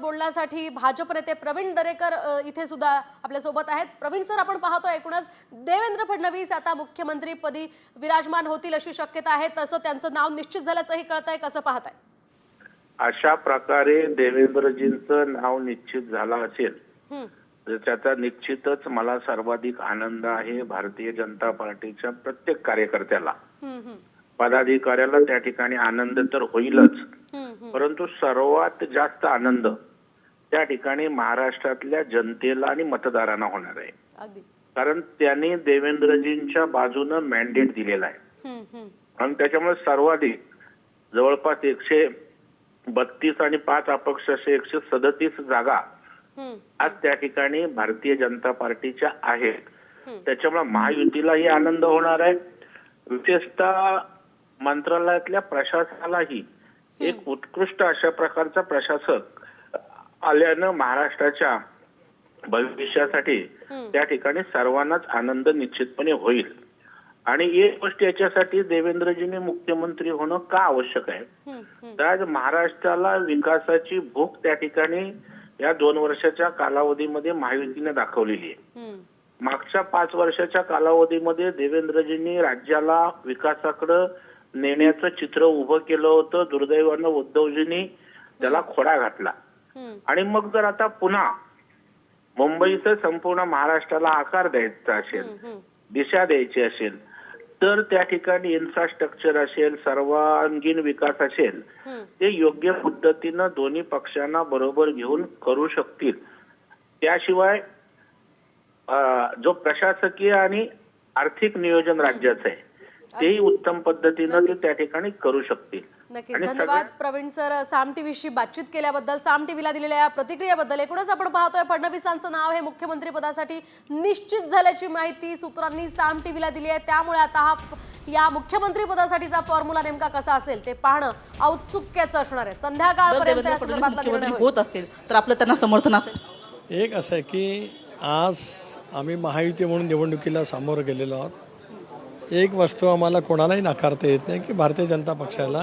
बोलण्यासाठी भाजप नेते प्रवीण दरेकर इथे सुद्धा आपल्या सोबत आहेत। प्रवीण सर, आपण पाहतो एकूणच देवेंद्र फडणवीस आता मुख्यमंत्रीपदी विराजमान होतील अशी शक्यता आहे, तसं त्यांचं नाव निश्चित झाल्याचंही कळतंय, कसं पाहताय? अशा प्रकारे देवेंद्रजींचं नाव निश्चित झालं असेल तर त्याचा निश्चितच मला सर्वाधिक आनंद आहे। भारतीय जनता पार्टीच्या प्रत्येक कार्यकर्त्याला, पदाधिकाऱ्याला त्या ठिकाणी आनंद तर होईलच, परंतु सर्वात जास्त आनंद त्या ठिकाणी महाराष्ट्रातल्या जनतेला आणि मतदारांना होणार आहे। कारण त्यांनी देवेंद्रजींच्या बाजूने मॅन्डेट दिलेला आहे आणि त्याच्यामुळे सर्वाधिक जवळपास 132 आणि 5 अपक्ष असे 137 जागा आज त्या ठिकाणी भारतीय जनता पार्टीच्या आहेत। त्याच्यामुळे महायुतीलाही आनंद होणार आहे। विशेषतः मंत्रालयातल्या प्रशासनालाही एक उत्कृष्ट अशा प्रकारचा प्रशासक आल्यानं महाराष्ट्राच्या भविष्यासाठी त्या ठिकाणी सर्वांनाच आनंद निश्चितपणे होईल। आणि एक गोष्ट याच्यासाठी देवेंद्रजींनी मुख्यमंत्री होणं का आवश्यक आहे, तर आज महाराष्ट्राला विकासाची भूक त्या ठिकाणी या 2 वर्षाच्या कालावधीमध्ये महायुतीने दाखवलेली आहे। मागच्या 5 वर्षाच्या कालावधीमध्ये देवेंद्रजींनी राज्याला विकासाकडे नेण्याचं चित्र उभं केलं होतं। दुर्दैवानं उद्धवजींनी त्याला खोडा घातला आणि मग जर आता पुन्हा मुंबईसह संपूर्ण महाराष्ट्राला आकार द्यायचा असेल, दिशा द्यायची असेल, तर त्या ठिकाणी इन्फ्रास्ट्रक्चर असेल, सर्वांगीण विकास असेल, ते योग्य पद्धतीनं दोन्ही पक्षांना बरोबर घेऊन करू शकतील। त्याशिवाय जो प्रशासकीय आणि आर्थिक नियोजन राज्याचं आहे तेही उत्तम पद्धतीनं ते त्या ठिकाणी करू शकतील। नक्कीच, धन्यवाद प्रवीण सर, साम टीव्हीशी बातचीत केल्याबद्दल, साम टीव्हीला दिलेल्या या प्रतिक्रियेबद्दल। एकूणच आपण पाहतोय फडणवीसांचं नाव हे मुख्यमंत्री पदासाठी निश्चित झाल्याची माहिती सूत्रांनी साम टीव्हीला दिली आहे। त्यामुळे आता या मुख्यमंत्री पदासाठीचा फॉर्म्युला नेमका कसा असेल ते पाहणं औत्सुक्याचं असणार आहे। संध्याकाळपर्यंत या संदर्भातला निर्णय होत असेल तर आपलं त्यांना समर्थन असेल। एक असं आहे की आज आम्ही महायुती म्हणून निवडणुकीला सामोरं गेलेलो आहोत। एक वस्तू आम्हाला कोणालाही नाकारता येत नाही की भारतीय जनता पक्षाला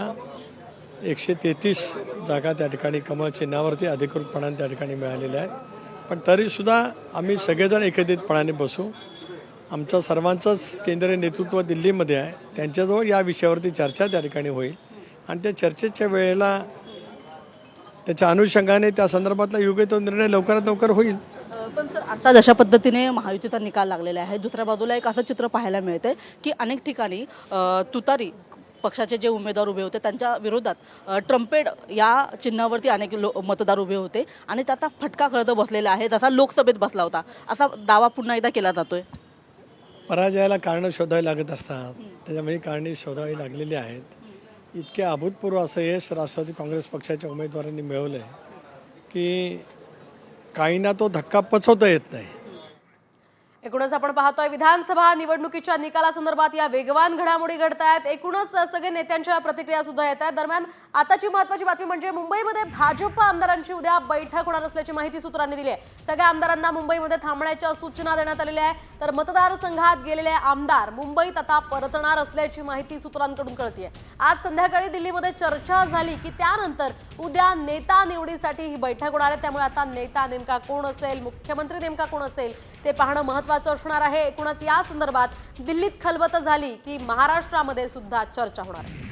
133 जागा त्या ठिकाणी कमळ चिन्हावरती अधिकृतपणाने त्या ठिकाणी मिळालेल्या आहेत। पण तरीसुद्धा आम्ही सगळेजण एकत्रितपणाने बसू। आमचं सर्वांचंच केंद्रीय नेतृत्व दिल्लीमध्ये आहे, त्यांच्याजवळ या विषयावरती चर्चा त्या ठिकाणी होईल आणि त्या चर्चेच्या वेळेला त्याच्या अनुषंगाने त्या संदर्भातला योग्य तो निर्णय लवकरात लवकर होईल। पण सर, आता जशा पद्धतीने महायुतीचा निकाल लागलेला आहे, दुसऱ्या बाजूला एक असं चित्र पाहायला मिळतंय की अनेक ठिकाणी तुतारी पक्षाचे जे उमेदवार उभे होते त्यांच्या विरोधात ट्रम्पेट या चिन्हावरती अनेक मतदार उभे होते आणि त्याचा फटका कळत बसलेला आहे, जसा लोकसभेत बसला होता असा दावा पुन्हा एकदा केला जातोय। पराजयाला कारणं शोधावी लागत असतात, त्याच्यामुळे कारणे शोधावी लागलेली आहेत। इतके अभूतपूर्व असं यश राष्ट्रवादी काँग्रेस पक्षाच्या उमेदवारांनी मिळवलं आहे की काहींना तो धक्का पचवता येत नाही। एकूणच आपण पाहतोय विधानसभा निवडणुकीच्या निकालासंदर्भात या वेगवान घडामोडी घडतायत। एकूणच सगळे नेत्यांच्या प्रतिक्रिया सुद्धा येत आहेत। दरम्यान आताची महत्त्वाची बातमी म्हणजे मुंबईमध्ये भाजप आमदारांची उद्या बैठक होणार असल्याची माहिती सूत्रांनी दिली आहे। सगळ्या आमदारांना मुंबईमध्ये थांबण्याच्या सूचना देण्यात आलेल्या आहे, तर मतदारसंघात गेलेले आमदार मुंबईत आता परतणार असल्याची माहिती सूत्रांकडून कळते। आज संध्याकाळी दिल्लीमध्ये चर्चा झाली की त्यानंतर उद्या नेता निवडीसाठी ही बैठक होणार आहे। त्यामुळे आता नेता नेमका कोण असेल, मुख्यमंत्री नेमका कोण असेल ते पाहणं महत्त्वाचं असणार आहे। एकूणच या संदर्भात दिल्लीत खलबत झाली की महाराष्ट्रामध्ये सुद्धा चर्चा होणार आहे।